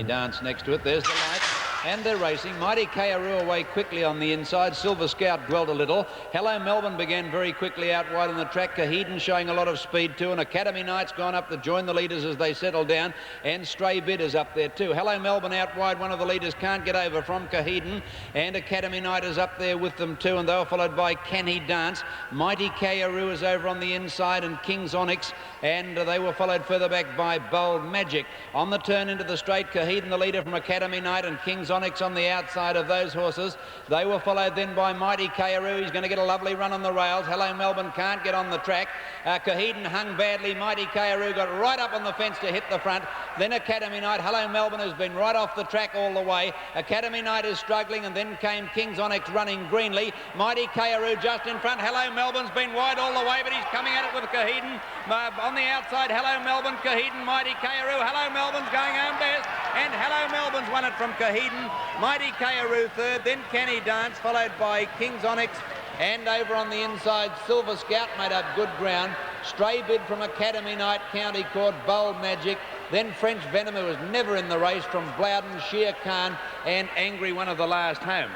Dance next to it. There's the light. And they're racing. Mighty Kayaru away quickly on the inside. Silver Scout dwelled a little. Hello Melbourne began very quickly out wide on the track. Kahedin showing a lot of speed too. And Academy Knight's gone up to join the leaders as they settle down. And Stray Bid is up there too. Hello Melbourne out wide. One of the leaders can't get over from Kahedin. And Academy Knight is up there with them too. And they were followed by Can He Dance. Mighty Kayaru is over on the inside. And King's Onyx. And they were followed further back by Bold Magic. On the turn into the straight, Kahedin the leader from Academy Knight. And King's Onyx on the outside of those horses. They were followed then by Mighty Kayaru. He's going to get a lovely run on the rails. Hello Melbourne can't get on the track. Kahedin hung badly. Mighty Kayaru got right up on the fence to hit the front. Then Academy Knight. Hello Melbourne has been right off the track all the way. Academy Knight is struggling, and then came King's Onyx running greenly. Mighty Kayaru just in front. Hello Melbourne's been wide all the way, but he's coming at it with Kahedin. On the outside, Hello Melbourne, Kahedin, Mighty Kayaru. Hello Melbourne's going home best, and Hello Melbourne's won it from Kahedin. Mighty Kayaru third, then Can He Dance, followed by King's Onyx, and over on the inside, Silver Scout made up good ground. Stray Bid from Academy Knight, County Court, Bold Magic, then French Venom, who was never in the race, from Blowden, Shere Khan, and Angry, one of the last home.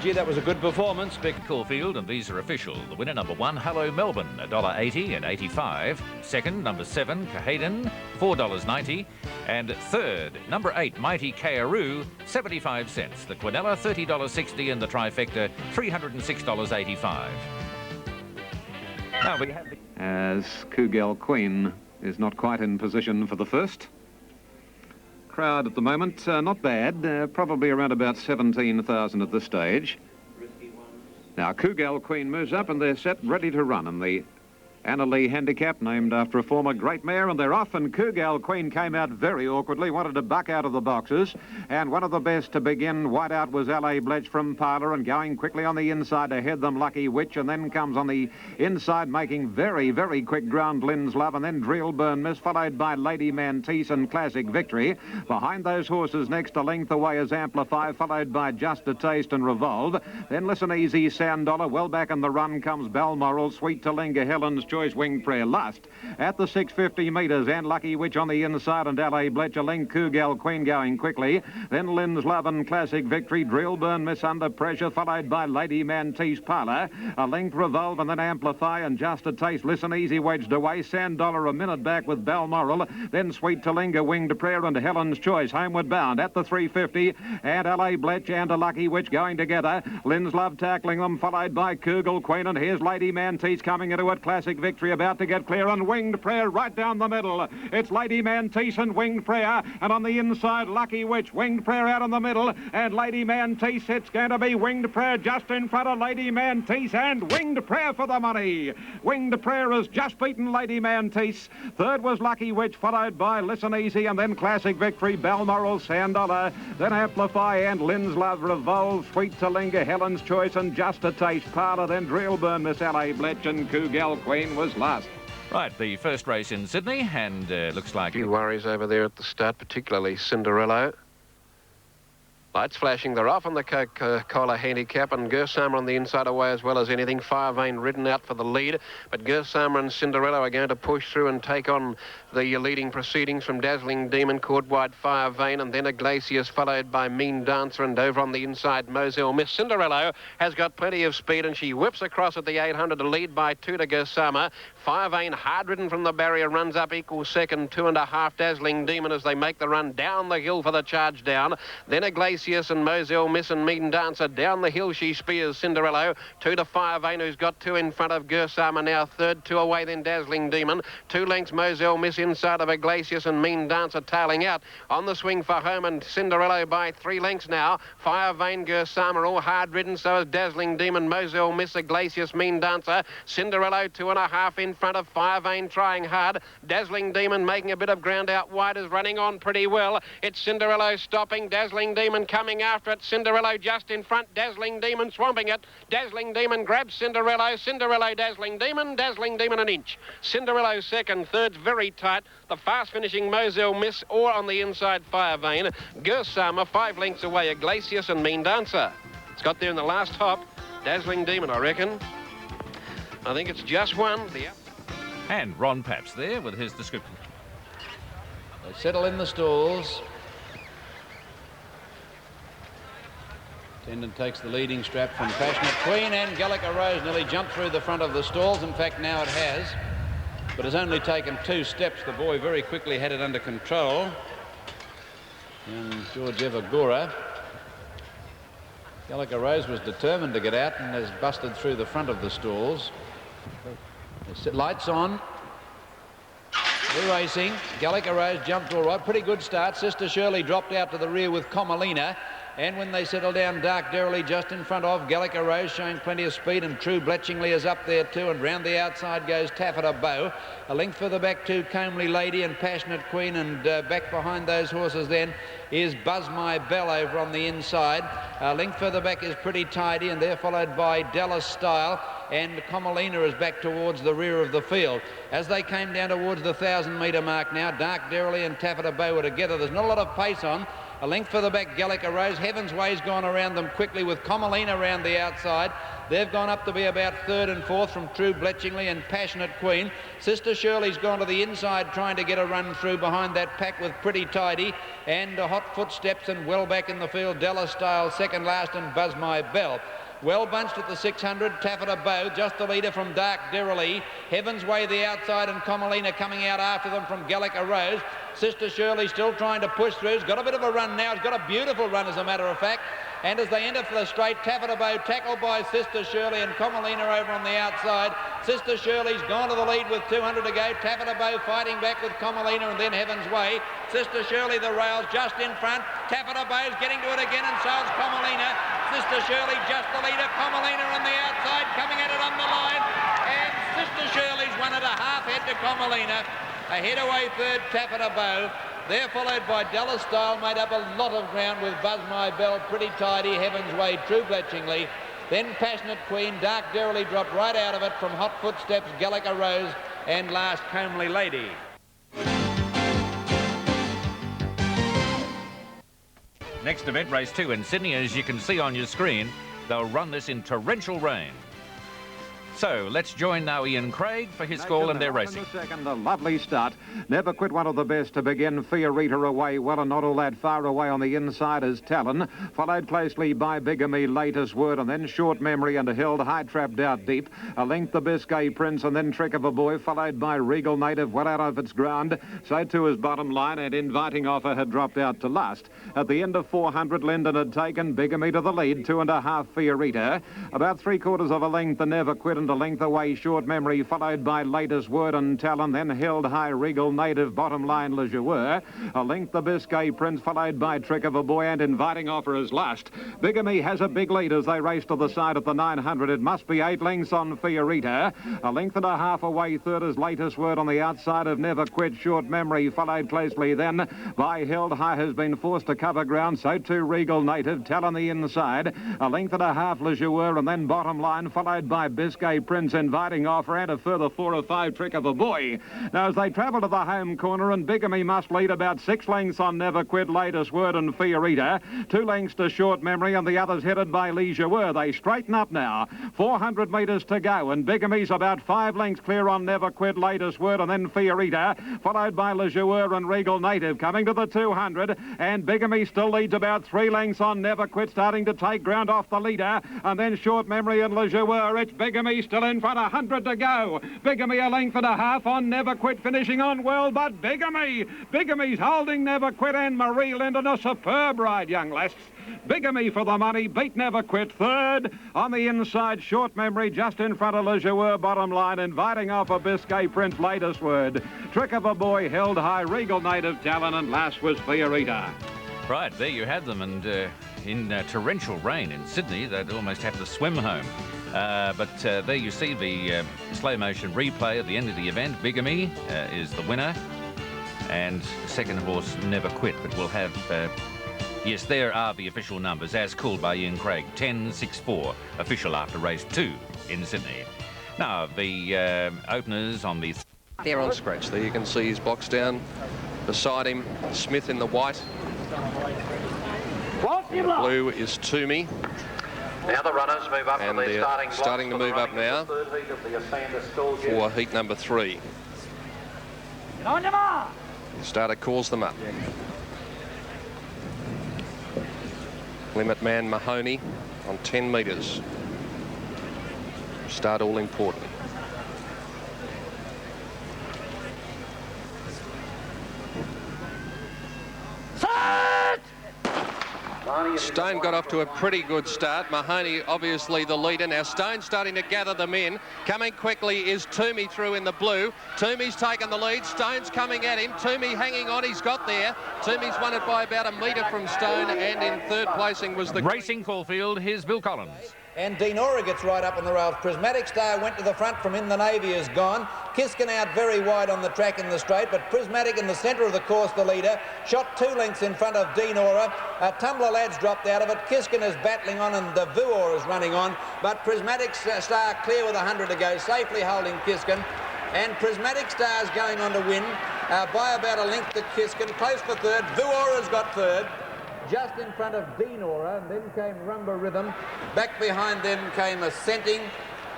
Gee, that was a good performance. Caulfield, and these are official. The winner, number 1, Hello Melbourne, $1.80 and 85. Second, number 7, Kahedin, $4.90. And third, number 8, Mighty Kayaru, 75 cents. The Quinella, $30.60, and the trifecta, $306.85. Now we have as Cougal Queen is not quite in position for the first. Crowd at the moment, not bad, probably around about 17,000 at this stage. Now Cougal Queen moves up and they're set ready to run in the Anna Lee handicap, named after a former great mare, and they're off, and Cougal Queen came out very awkwardly, wanted to buck out of the boxes, and one of the best to begin wide out was L.A. Bletch from Parlour, and going quickly on the inside to head them Lucky Witch, and then comes on the inside making very, very quick ground Lynn's Love, and then Drillburn Miss, followed by Lady Mantis and Classic Victory. Behind those horses next a length away is Amplify, followed by Just a Taste and Revolve. Then Listen Easy, Sand Dollar. Well back in the run comes Balmoral, Sweet Talinga, Helen's Choice, Winged Prayer last at the 650 metres, and Lucky Witch on the inside, and L.A. Bletch, a link, Cougal Queen going quickly, then Lynn's Love and Classic Victory, Drillburn Miss under pressure, followed by Lady Mantis Parlour, a length Revolve, and then Amplify and Just a Taste. Listen Easy wedged away, Sand Dollar a minute back with Balmoral, then Sweet Talinga, Winged Prayer, and Helen's Choice homeward bound at the 350, and L.A. Bletch and a Lucky Witch going together, Lynn's Love tackling them, followed by Cougal Queen, and here's Lady Mantis coming into it, Classic Victory about to get clear, and Winged Prayer right down the middle. It's Lady Mantis and Winged Prayer, and on the inside Lucky Witch, Winged Prayer out in the middle, and Lady Mantis. It's going to be Winged Prayer just in front of Lady Mantis, and Winged Prayer for the money. Winged Prayer has just beaten Lady Mantis. Third was Lucky Witch, followed by Listen Easy, and then Classic Victory, Balmoral, Sand Dollar, then Amplify and Lynn's Love, Revolve, Sweet Talinga, Helen's Choice, and Just a Taste Parlour, then Drillburn Miss, L.A. Bletch, and Cougal Queen was last. right. The first race in Sydney, and looks like a few worries over there at the start, particularly Cinderella. Lights flashing, they're off on the Coca-Cola handicap, and Gersama on the inside away as well as anything. Fire Vein ridden out for the lead, but Gersama and Cinderella are going to push through and take on the leading proceedings from Dazzling Demon, Court Wide, Fire Vein, and then Iglesias, followed by Mean Dancer, and over on the inside, Moselle Miss. Cinderella has got plenty of speed, and she whips across at the 800 to lead by 2 to Gersama. Fire Vein, hard ridden from the barrier, runs up equal second, 2.5 Dazzling Demon as they make the run down the hill for the charge down. Then Iglesias and Moselle Miss and Mean Dancer down the hill. She spears Cinderella. 2 to Fire Vein, who's got 2 in front of Gersama now. Third, 2 away, then Dazzling Demon. 2 lengths Moselle Miss inside of Iglesias, and Mean Dancer tailing out on the swing for home, and Cinderella by 3 lengths now. Fire Vein, Gersama all hard ridden, so is Dazzling Demon, Moselle Miss, Iglesias, Mean Dancer. Cinderella 2.5 in front of Fire Vein, trying hard. Dazzling Demon making a bit of ground out wide, is running on pretty well. It's Cinderella stopping, Dazzling Demon coming after it. Cinderella just in front, Dazzling Demon swamping it. Dazzling Demon grabs Cinderella. Cinderella, Dazzling Demon an inch. Cinderella second, third's very tight. The fast finishing Moselle Miss, or on the inside Fire Vein. Gersama 5 lengths away, Iglesias and Mean Dancer. It's got there in the last hop. Dazzling Demon, I reckon. I think it's just one. And Ron Paps there with his description. They settle in the stalls. Tendon takes the leading strap from Passionate Queen, and Gallica Rose nearly jumped through the front of the stalls. In fact, now it has, but has only taken 2 steps. The boy very quickly had it under control. And George Evagora. Gallica Rose was determined to get out and has busted through the front of the stalls. Lights on. They're racing. Gallica Rose jumped all right. Pretty good start. Sister Shirley dropped out to the rear with Comolina. And when they settle down, Dark Derrily just in front of Gallica Rose, showing plenty of speed, and True Bletchingly is up there too, and round the outside goes Taffeta Bow. A length further back to Comely Lady and Passionate Queen, and back behind those horses then is Buzz My Bell over on the inside. A length further back is Pretty Tidy, and they're followed by Dallas Style, and Comolina is back towards the rear of the field. As they came down towards the 1,000-metre mark now, Dark Derrily and Taffeta Bow were together. There's not a lot of pace on. A length further back, Gallica Rose. Heaven's Way's gone around them quickly with Comolina around the outside. They've gone up to be about 3rd and 4th from True Bletchingly and Passionate Queen. Sister Shirley's gone to the inside trying to get a run through behind that pack with Pretty Tidy, and Hot Footsteps, and well back in the field, Dallas Style second last, and Buzz My Bell. Well bunched at the 600, Taffeta Bow, just the leader from Dark Derrily. Heaven's Way the outside, and Comolina coming out after them from Gallica Rose. Sister Shirley still trying to push through. He's got a bit of a run now. He's got a beautiful run, as a matter of fact. And as they enter for the straight, Taffeta Bow tackled by Sister Shirley, and Comolina over on the outside. Sister Shirley's gone to the lead with 200 to go. Taffeta Bow fighting back with Comolina, and then Heaven's Way. Sister Shirley, the rails just in front. Taffeta Bow's getting to it again, and so's Comolina. Sister Shirley just the leader. Comolina on the outside, coming at it on the line. And Sister Shirley's won at a half head to Comolina. Ahead away third, Taffeta Bow. They're followed by Dallas Style, made up a lot of ground with Buzz My Bell, Pretty Tidy, Heaven's Way, True Bletchingly. Then Passionate Queen, Dark Derrily dropped right out of it from Hot Footsteps, Gallica Rose, and last Comely Lady. Next event, race 2 in Sydney. As you can see on your screen, they'll run this in torrential rain. So let's join now Ian Craig for his call and their racing. Second, a lovely start. Never Quit, one of the best to begin. Fiorita away well, and not all that far away on the inside is Talon, followed closely by Bigamy, Latest Word, and then Short Memory and Held High, trapped out deep. A length the Biscay Prince, and then Trick of a Boy, followed by Regal Native, well out of its ground. So too is Bottom Line, and Inviting Offer had dropped out to last. At the end of 400, Linden had taken Bigamy to the lead, 2.5 Fiorita. About 3/4 of a length, the Never Quit, and a length away Short Memory, followed by Latest Word and Talon, then Held High, Regal Native, Bottom Line, Le Joueur. A length the Biscay Prince, followed by Trick of a Boy, and Inviting Offer is last. Bigamy has a big lead as they race to the side at the 900. It must be 8 lengths on Fiorita. A length and a half away third is Latest Word on the outside of Never Quit. Short Memory followed closely then by Held High, has been forced to cover ground, so too Regal Native. Talon the inside. A length and a half Le Joueur, and then Bottom Line, followed by Biscay Prince, Inviting Offer, and a further 4 or 5 Trick of a Boy. Now as they travel to the home corner, and Bigamy must lead about 6 lengths on Never Quit, Latest Word and Fiorita. 2 lengths to Short Memory, and the others headed by Le Joueur. They straighten up now. 400 metres to go, and Bigamy's about 5 lengths clear on Never Quit, Latest Word, and then Fiorita, followed by Le Joueur and Regal Native coming to the 200, and Bigamy still leads about 3 lengths on Never Quit, starting to take ground off the leader, and then Short Memory and Le Joueur. It's Bigamy still in front, 100 to go. Bigamy a length and a half on Never Quit, finishing on well, but Bigamy's holding Never Quit, and Marie Linden, a superb ride, young lass. Bigamy for the money, beat Never Quit. Third on the inside, Short Memory just in front of Le Joueur. Bottom Line, Inviting Offer, Biscay Prince, Latest Word. Trick of a Boy, Held High, Regal Native, Talon, and last was Fiorita. Right, there you had them, and in torrential rain in Sydney, they'd almost have to swim home. But there you see the slow motion replay at the end of the event. Bigamy is the winner, and second horse Never Quit. But we'll have, yes, there are the official numbers as called by Ian Craig. 10-6-4, official after race 2 in Sydney. Now the openers on the... They're on scratch. There you can see his box down. Beside him, Smith in the white. In the blue is Toomey. Now the runners move up, and they're starting to move up now for heat number 3. The starter calls them up. Limit man Mahoney on 10 metres. Start all important. Stone got off to a pretty good start. Mahoney obviously the leader. Now Stone starting to gather them in. Coming quickly is Toomey through in the blue. Toomey's taken the lead. Stone's coming at him. Toomey hanging on. He's got there. Toomey's won it by about a metre from Stone, and in third placing was the... Racing Caulfield, here's Bill Collins. And Dinora gets right up on the rails. Prismatic Star went to the front from In the Navy is gone. Kiskin out very wide on the track in the straight, but Prismatic in the centre of the course, the leader. Shot 2 lengths in front of Dinora. Tumbler Lads dropped out of it. Kiskin is battling on and the Vuor is running on. But Prismatic Star clear with 100 to go, safely holding Kiskin. And Prismatic Star is going on to win by about a length to Kiskin. Close for third. Vuor has got third. Just in front of Dinora, and then came Rumba Rhythm. Back behind them came Ascenting.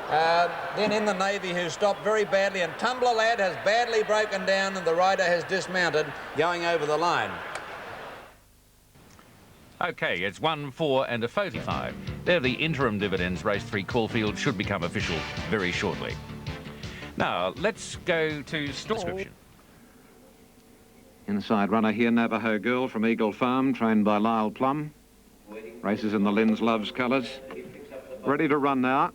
Then In the Navy, who stopped very badly, and Tumbler Lad has badly broken down, and the rider has dismounted, going over the line. OK, it's 1, 4 and a 45. They're the interim dividends. Race 3 Caulfield should become official very shortly. Now, let's go to description. Inside runner here, Navajo Girl from Eagle Farm, trained by Lyle Plum. Races in the Lynn's Loves colours. Ready to run now.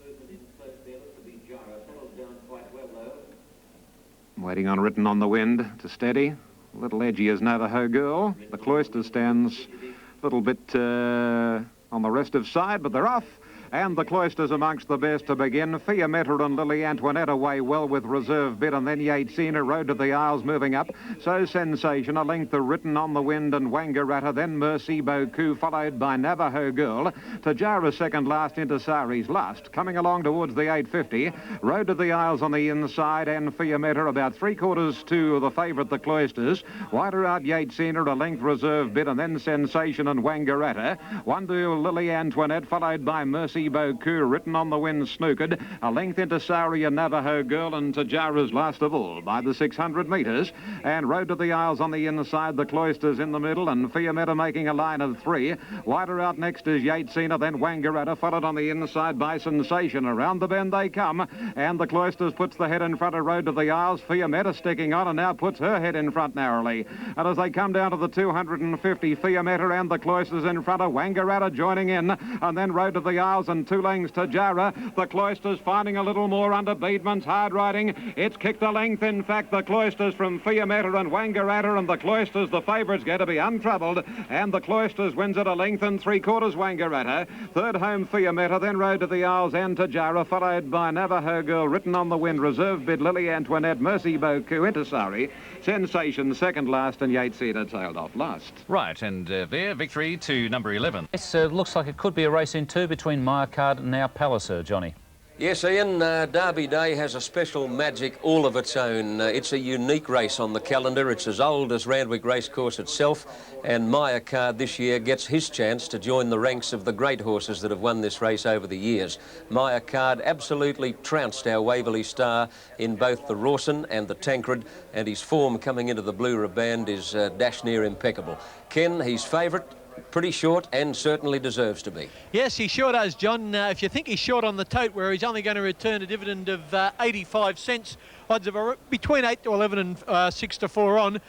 Waiting on Written on the Wind to steady. A little edgy as Navajo Girl. The Cloister stands a little bit on the restive side, but they're off. And the Cloisters amongst the best to begin. Fiametta and Lily Antoinette away well with Reserve Bid, and then Yatesina Road to the Isles moving up. So Sensation, a length of Written on the Wind and Wangaratta, then Mercy Boku, followed by Navajo Girl. Tajara second last into Sari's last. Coming along towards the 850. Road to the Isles on the inside, and Fiametta about 3/4 to the favourite, the Cloisters. Wider out Yatesina, a length Reserve Bid, and then Sensation and Wangaratta. 1 to Lily Antoinette, followed by Mercy Boku, Written on the Wind snookered. A length into Sari and Navajo Girl, and Tajara's last of all by the 600 metres. And Road to the Isles on the inside, the Cloisters in the middle, and Fiametta making a line of 3. Wider out next is Yatesina, then Wangaratta, followed on the inside by Sensation. Around the bend they come, and the Cloisters puts the head in front of Road to the Isles. Fiametta sticking on and now puts her head in front narrowly. And as they come down to the 250, Fiametta and the Cloisters in front of Wangaratta joining in, and then Road to the Isles and 2 lengths to Jara. The Cloisters finding a little more under Beedman's hard riding. It's kicked a length, in fact, the Cloisters from Fiametta and Wangaratta, and the Cloisters, the favourites, get to be untroubled, and the Cloisters wins at a length and 3/4 Wangaratta. Third home Fiametta, then Road to the Isles and to Jara, followed by Navajo Girl, Written on the Wind, Reserve Bid, Lily Antoinette, Mercy Boku, Intisari, Sensation second last, and Yatesina tailed off last. Right, and there, victory to number 11. This looks like it could be a race in 2 between Maya Card and now Palliser, Johnny. Yes, Ian, Derby Day has a special magic all of its own. It's a unique race on the calendar. It's as old as Randwick Racecourse itself, and Maya Card this year gets his chance to join the ranks of the great horses that have won this race over the years. Maya Card absolutely trounced our Waverley Star in both the Rawson and the Tancred, and his form coming into the Blue Riband is dash near impeccable. Ken, he's favourite. Pretty short and certainly deserves to be. Yes, he sure does, John. If you think he's short on the tote, where he's only going to return a dividend of 85 cents, odds of between 8 to 11 and 6 to 4 on,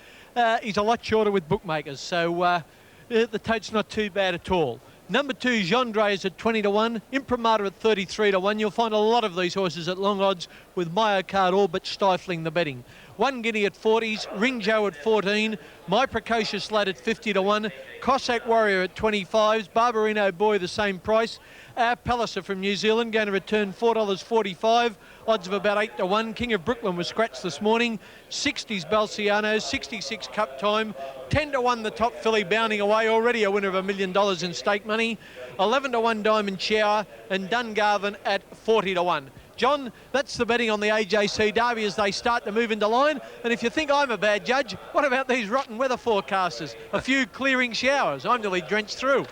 he's a lot shorter with bookmakers. So the tote's not too bad at all. Number 2, Gendre is at 20 to 1. Imprimatur at 33 to 1. You'll find a lot of these horses at long odds, with Maya Card all but stifling the betting. 1 Guinea at 40s, Ring Joe at 14, My Precocious Lad at 50 to 1, Cossack Warrior at 25s, Barbarino Boy the same price. Palliser from New Zealand going to return $4.45, odds of about 8 to 1. King of Brooklyn was scratched this morning. 60s Balciano, 66 Cup Time, 10 to 1 the top filly bounding away, already a winner of $1 million in stake money. 11 to 1 Diamond Shower, and Dungarvan at 40 to 1. John, that's the betting on the AJC Derby as they start to move into line. And if you think I'm a bad judge, what about these rotten weather forecasters? A few clearing showers. I'm nearly drenched through.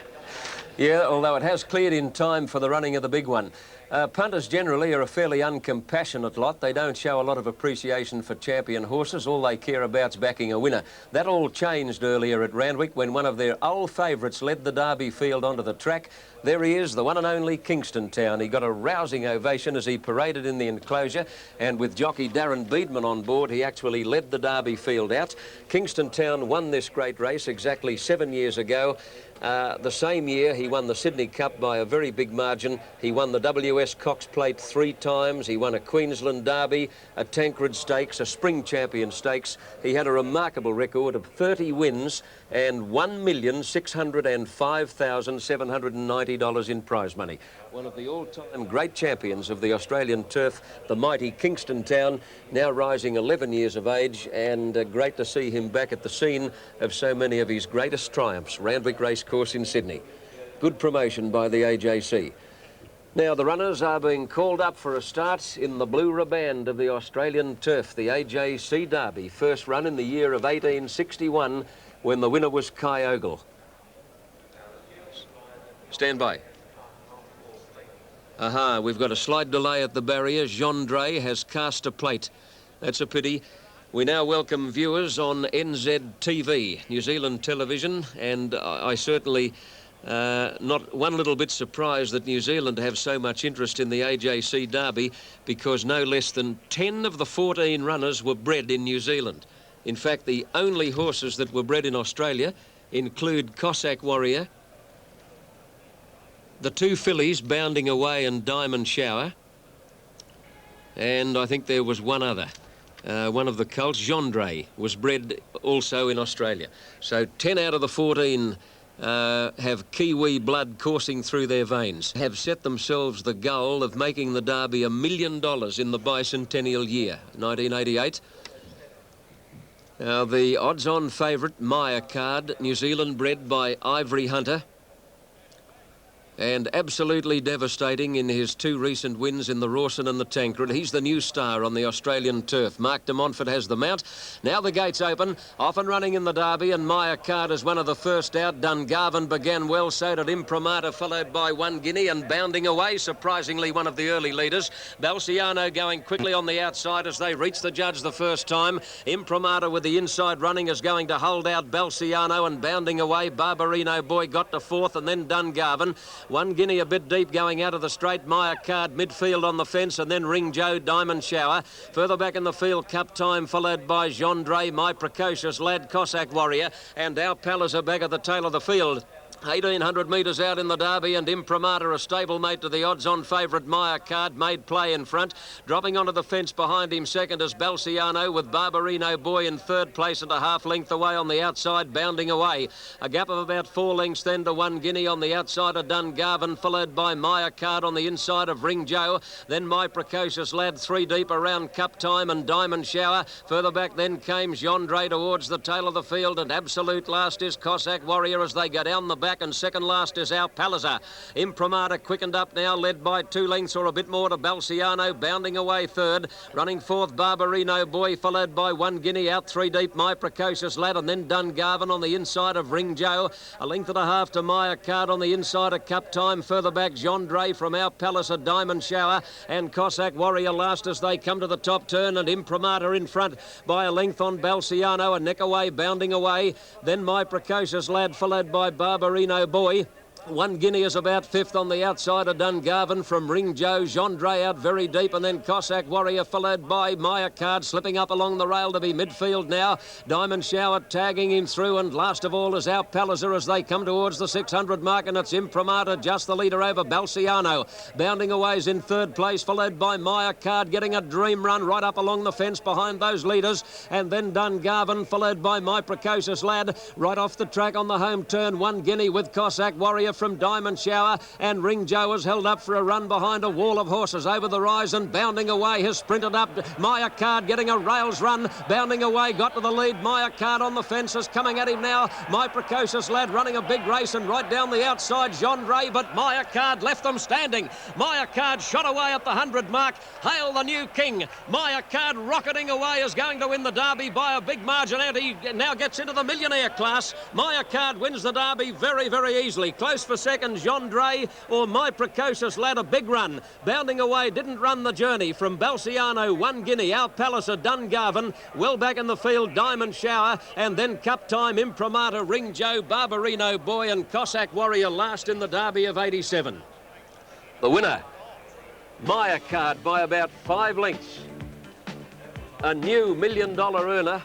Yeah, although it has cleared in time for the running of the big one. Punters generally are a fairly uncompassionate lot. They don't show a lot of appreciation for champion horses. All they care about's backing a winner. That all changed earlier at Randwick when one of their old favourites led the Derby field onto the track. There he is, the one and only Kingston Town. He got a rousing ovation as he paraded in the enclosure, and with jockey Darren Beedman on board, he actually led the Derby field out. Kingston Town won this great race exactly 7 years ago. The same year he won the Sydney Cup by a very big margin. He won the WS Cox Plate 3 times. He won a Queensland Derby, a Tancred Stakes, a Spring Champion Stakes. He had a remarkable record of 30 wins and $1,605,790 in prize money. One of the all-time great champions of the Australian turf, the mighty Kingston Town, now rising 11 years of age, and great to see him back at the scene of so many of his greatest triumphs, Randwick Racecourse in Sydney. Good promotion by the AJC. Now the runners are being called up for a start in the blue riband of the Australian turf, the AJC Derby, first run in the year of 1861 when the winner was Kai Ogle. Stand by. Aha, we've got a slight delay at the barrier. Gendre has cast a plate. That's a pity. We now welcome viewers on NZTV, New Zealand television, and I certainly not one little bit surprised that New Zealand have so much interest in the AJC Derby, because no less than 10 of the 14 runners were bred in New Zealand. In fact, the only horses that were bred in Australia include Cossack Warrior, the two fillies, Bounding Away and Diamond Shower, and I think there was one other. One of the colts, Gendre, was bred also in Australia. So 10 out of the 14 have Kiwi blood coursing through their veins, have set themselves the goal of making the Derby $1 million in the bicentennial year, 1988. Now, the odds-on favourite, Maya Card, New Zealand bred by Ivory Hunter, and absolutely devastating in his two recent wins in the Rawson and the Tancred. He's the new star on the Australian turf. Mark de Montfort has the mount. Now the gates open, off and running in the Derby, and Maya Card is one of the first out. Dungarvan began well, so did Imprimatur, followed by One Guinea, and Bounding Away, surprisingly one of the early leaders. Balciano going quickly on the outside as they reach the judge the first time. Imprimatur with the inside running is going to hold out Balciano, and Bounding Away. Barbarino Boy got to fourth, and then Dungarvan. One Guinea a bit deep going out of the straight. Maya Card midfield on the fence, and then Ring Joe, Diamond Shower. Further back in the field, Cup Time, followed by Gendre, My Precocious Lad, Cossack Warrior, and our Palace are back at the tail of the field. 1,800 metres out in the Derby, and Imprimatur, a stablemate to the odds-on favourite Maya Card, made play in front. Dropping onto the fence behind him second is Balciano, with Barbarino Boy in third place and a half length away on the outside, Bounding Away. A gap of about 4 lengths then to One Guinea on the outside of Dungarvan, followed by Maya Card on the inside of Ring Joe. Then My Precocious Lad 3 deep around Cup Time and Diamond Shower. Further back then came Gendre towards the tail of the field, and absolute last is Cossack Warrior as they go down the back, and second last is our Palliser. Imprimatur quickened up now, led by 2 lengths or a bit more to Balciano. Bounding Away third. Running fourth, Barbarino Boy, followed by One Guinea, out 3 deep, My Precocious Lad, and then Dungarvan on the inside of Ring Joe. A length and a half to Maya Card on the inside of Cup Time. Further back, Gendre from our Palliser, Diamond Shower, and Cossack Warrior last as they come to the top turn, and Imprimatur in front by a length on Balciano. A neck away, Bounding Away. Then My Precocious Lad, followed by Barbarino Boy. One Guinea is about fifth on the outside of Dungarvan from Ring Joe. Gendre out very deep, and then Cossack Warrior, followed by Maya Card, slipping up along the rail to be midfield now. Diamond Shower tagging him through, and last of all is our Palliser as they come towards the 600 mark, and it's Imprimatur just the leader over Balciano. Bounding Away is in third place, followed by Maya Card, getting a dream run right up along the fence behind those leaders, and then Dungarvan, followed by My Precocious Lad. Right off the track on the home turn, One Guinea with Cossack Warrior from Diamond Shower, and Ring Joe has held up for a run behind a wall of horses over the rise, and Bounding Away has sprinted up. Maya Card getting a rails run. Bounding Away got to the lead. Maya Card on the fences coming at him now. My Precocious Lad running a big race, and right down the outside Gendre, but Maya Card left them standing. Maya Card shot away at the 100 mark. Hail the new king. Maya Card rocketing away is going to win the Derby by a big margin out. He now gets into the millionaire class. Maya Card wins the Derby very, very easily. Close for second, Gendray, or My Precocious Lad, a big run. Bounding away, didn't run the journey from Balciano, 1 guinea, Our Palace of Dungarvan. Well back in the field, Diamond Shower, and then Cup Time, Imprimatur, Ring Joe, Barbarino Boy and Cossack Warrior last in the Derby of 87. The winner, Maya Card, by about 5 lengths. A new $1 million earner,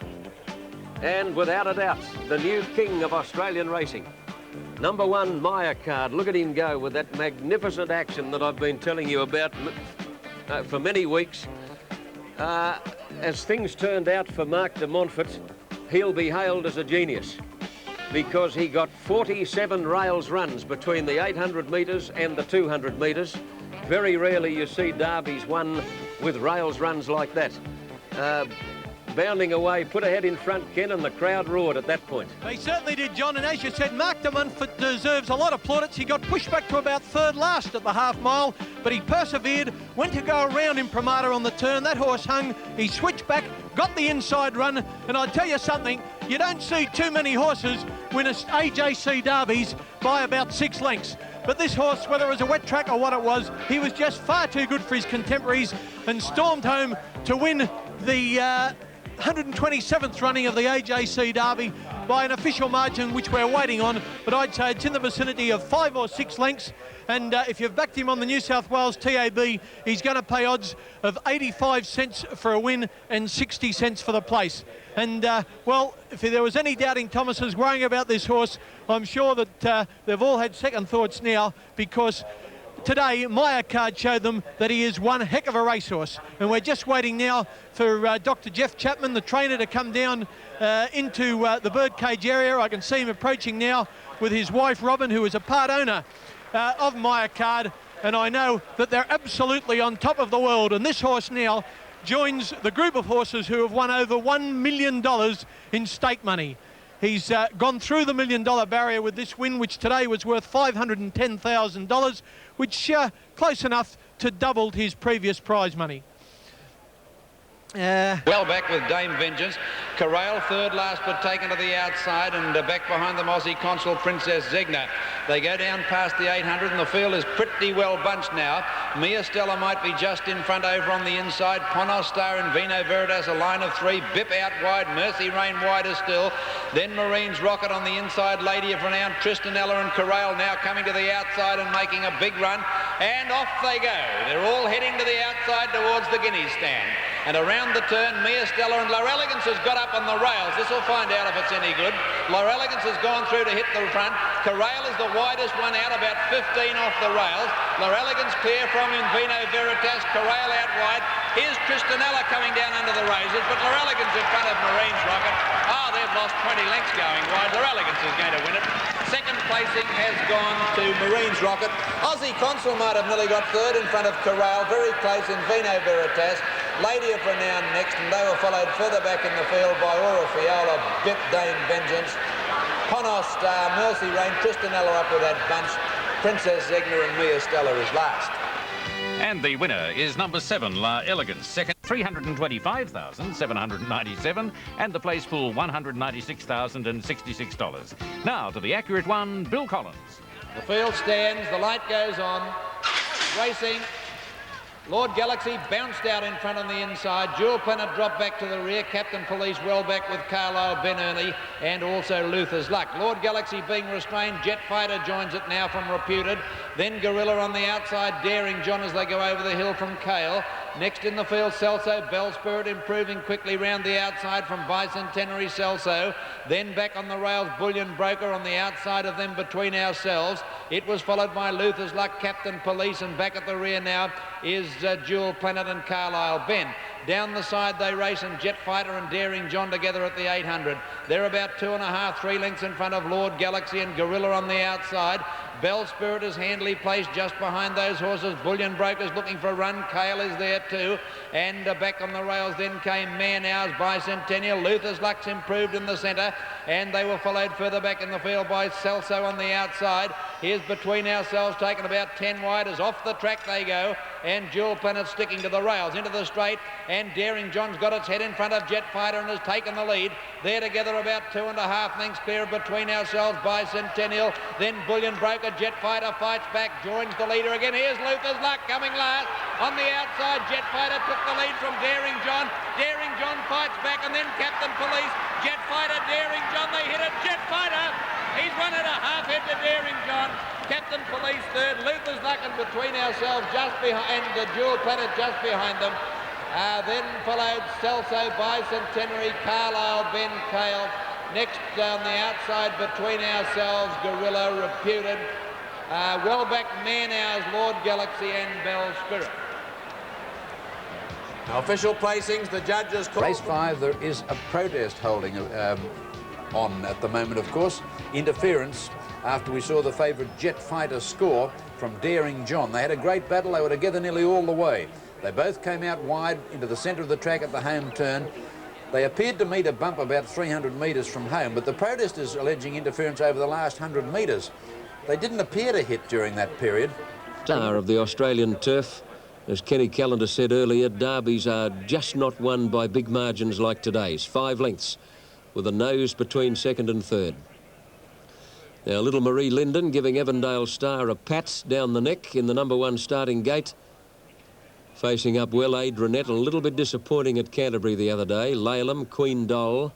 and without a doubt, the new king of Australian racing. Number 1, Maya Card. Look at him go with that magnificent action that I've been telling you about for many weeks. As things turned out for Mark de Montfort, he'll be hailed as a genius because he got 47 rails runs between the 800 metres and the 200 metres. Very rarely you see derbies won with rails runs like that. Bounding away, put a head in front, Ken, and the crowd roared at that point. They certainly did, John, and as you said, Mark de Montfort deserves a lot of plaudits. He got pushed back to about third last at the half mile, but he persevered, went to go around Imprimatur on the turn. That horse hung, he switched back, got the inside run, and I tell you something, you don't see too many horses win AJC derbies by about 6 lengths. But this horse, whether it was a wet track or what it was, he was just far too good for his contemporaries and stormed home to win the 127th running of the AJC Derby by an official margin which we're waiting on, but I'd say it's in the vicinity of 5 or 6 lengths, and if you've backed him on the New South Wales TAB, he's going to pay odds of 85 cents for a win and 60 cents for the place. And well, if there was any doubting Thomases worrying about this horse, I'm sure that they've all had second thoughts now, because today, Maya Card showed them that he is one heck of a racehorse. And we're just waiting now for Dr. Jeff Chapman, the trainer, to come down into the birdcage area. I can see him approaching now with his wife, Robin, who is a part owner of Maya Card. And I know that they're absolutely on top of the world. And this horse now joins the group of horses who have won over $1 million in stake money. He's gone through the $1 million barrier with this win, which today was worth $510,000, which close enough to doubled his previous prize money. Well back with Dame Vengeance. Corral third last but taken to the outside, and back behind them Aussie Consul Princess Zegna. They go down past the 800 and the field is pretty well bunched now. Mia Stella might be just in front over on the inside. Ponos Star and Vino Veritas a line of 3. Bip out wide, Mercy Rain wider still. Then Marine's Rocket on the inside. Lady of Renown, Tristanella and Corral now coming to the outside and making a big run. And off they go. They're all heading to the outside towards the Guineas stand. And around the turn, Mia Stella and Lorelegance has got up on the rails. This will find out if it's any good. Lorelegance has gone through to hit the front. Corral is the widest one out, about 15 off the rails. Lorelegance clear from him, Vino Veritas. Corral out wide. Here's Tristanella coming down under the razors, but Lorelegance in front of Marine's Rocket. Oh, they've lost 20 lengths going wide. Lorelegance is going to win it. Second placing has gone to Marine's Rocket. Aussie Consul might have nearly got third in front of Corral. Very close in Vino Veritas. Lady of Renown next, and they were followed further back in the field by Aura Fiola, Bip, Dame Vengeance, Ponos Star, Mercy Rain, Tristanella up with that bunch, Princess Zegna and Mia Stella is last. And the winner is number 7, La Elegance. Second, $325,797, and the place pool, $196,066. Now to the accurate one, Bill Collins. The field stands, the light goes on, racing. Lord Galaxy bounced out in front on the inside. Jewel Planet dropped back to the rear. Captain Police well back with Carlisle, Ben Ernie, and also Luther's Luck. Lord Galaxy being restrained. Jet Fighter joins it now from Reputed. Then Gorilla on the outside. Daring John as they go over the hill from Kale. Next in the field, Celso. Bell Spirit improving quickly round the outside from Bicentenary Celso. Then back on the rails, Bullion Broker on the outside of them between ourselves. It was followed by Luther's Luck, Captain Police, and back at the rear now is Jewel Planet and Carlisle Ben. Down the side they race, and Jet Fighter and Daring John together at the 800. They're about 2.5, 3 lengths in front of Lord Galaxy and Gorilla on the outside. Bell Spirit is handily placed just behind those horses. Bullion Broker's looking for a run. Kale is there too. And back on the rails then came Man Hours, Bicentennial. Luther's Luck's improved in the centre. And they were followed further back in the field by Celso on the outside. Here's Between Ourselves taken about 10 wide as off the track they go. and Jewel Planet sticking to the rails into the straight, and Daring John's got its head in front of Jet Fighter and has taken the lead. They're together about 2.5 lengths clear between ourselves by Centennial. Then Bullion Broker, Jet Fighter fights back, joins the leader again. Here's Luther's Luck coming last. On the outside, Jet Fighter took the lead from Daring John. Daring John fights back, and then Captain Police, Jet Fighter, Daring John, they hit it. Jet Fighter, he's 1.5 head to Daring John. Captain Police third, Luther's Luck and between ourselves just behind, and the Jewel Planet just behind them. Then followed Celso, Bicentenary, Carlisle, Ben Cale. Next on the outside between ourselves, Gorilla, Reputed, Wellback, Man Hours, Lord Galaxy and Bell Spirit. Official placings, the judges call. Race 5, there is a protest holding on at the moment, of course. Interference after we saw the favourite Jet Fighter score from Daring John. They had a great battle. They were together nearly all the way. They both came out wide into the centre of the track at the home turn. They appeared to meet a bump about 300 metres from home, but the protesters alleging interference over the last 100 metres. They didn't appear to hit during that period. Star of the Australian turf. As Kenny Callender said earlier, derbies are just not won by big margins like today's. 5 lengths with a nose between second and third. Now, little Marie Linden giving Evandale Star a pat down the neck in the number 1 starting gate. Facing up well, Adrianette, a little bit disappointing at Canterbury the other day. Laleham, Queen Doll,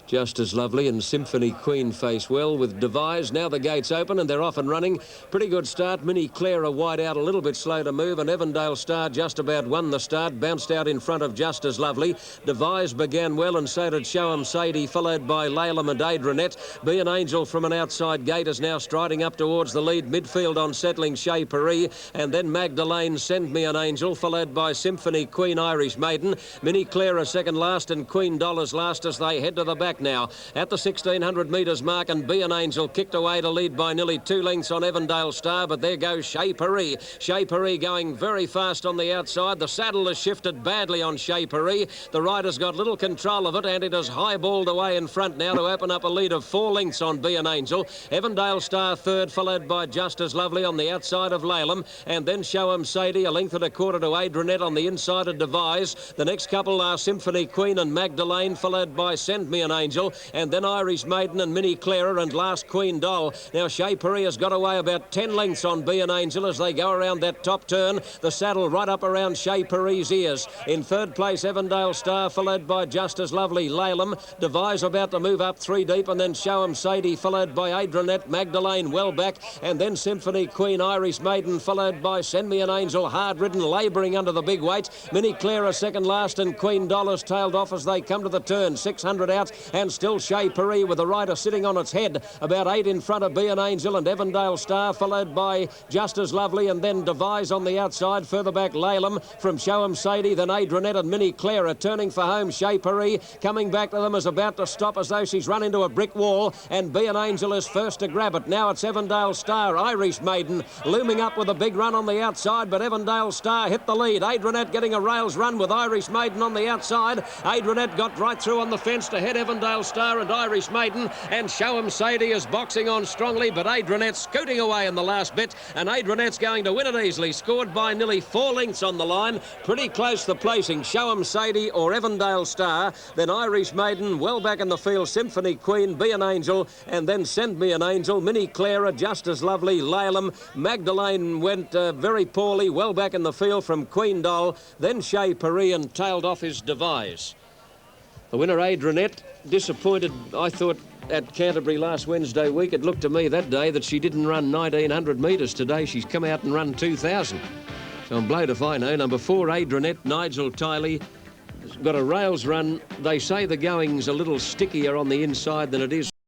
Just As Lovely and Symphony Queen face well with Devise. Now the gates open and they're off and running. Pretty good start. Minnie Clara wide out, a little bit slow to move, and Evandale Star just about won the start. Bounced out in front of Just As Lovely. Devise began well and so did Show 'em Sadie, followed by Laleham and Adrianette. Be an Angel from an outside gate is now striding up towards the lead. Midfield on settling Chez Paris, and then Magdalene, Send Me an Angel, followed by Symphony Queen, Irish Maiden. Minnie Clara second last and Queen Dollars last as they head to the back now at the 1600 metres mark, and Be an Angel kicked away to lead by nearly 2 lengths on Evandale Star, but there goes Chez Paris. Chez Paris going very fast on the outside. The saddle has shifted badly on Chez Paris. The rider's got little control of it, and it has highballed away in front now to open up a lead of 4 lengths on Be an Angel. Evandale Star third, followed by Just As Lovely on the outside of Laleham, and then Show 'em Sadie, a length and a quarter to Adrianette on the inside of Devise. The next couple are Symphony Queen and Magdalene, followed by Send Me an Angel, and then Irish Maiden and Minnie Clara, and last Queen Doll. Now Chez Paris has got away about 10 lengths on Be an Angel as they go around that top turn. The saddle right up around Chez Paris' ears. In third place, Evandale Star, followed by Just As Lovely, Laleham. Devise about to move up 3 deep, and then Show 'em Sadie, followed by Adrianette, Magdalene well back, and then Symphony Queen, Irish Maiden, followed by Send Me an Angel, hard ridden, labouring under the big weight. Minnie Clara second last, and Queen Dollars tailed off as they come to the turn. 600 out, and still Chez Paris with the rider sitting on its head, about 8 in front of Be an Angel and Evandale Star, followed by Just As Lovely, and then Devise on the outside. Further back, Laleham from Show 'em Sadie, then Adrianette and Minnie Clara turning for home. Chez Paris coming back to them is about to stop as though she's run into a brick wall, and Be an Angel is first to grab it. Now it's Evandale Star, Irish Maiden, looming up with a big run on the outside, but Evandale Star hit the lead. Adrianette getting a rails run with Irish Maiden on the outside. Adrianette got right through on the fence to head Evandale Star and Irish Maiden, and Show 'em Sadie is boxing on strongly, but Adrianette's scooting away in the last bit, and Adrianette's going to win it easily, scored by nearly 4 lengths on the line. Pretty close the placing, Show 'em Sadie or Evandale Star, then Irish Maiden, well back in the field, Symphony Queen, Be an Angel, and then Send Me an Angel, Minnie Clara, Just As Lovely, Laleham. Magdalene went very poorly, well back in the field from Queen Doll, then Chez Paris, and tailed off his Devise. The winner, Adrianette, disappointed, I thought, at Canterbury last Wednesday week. It looked to me that day that she didn't run 1900 metres. Today she's come out and run 2000. So I'm blowed if I know. Number 4, Adrianette, Nigel Tiley, has got a rails run. They say the going's a little stickier on the inside than it is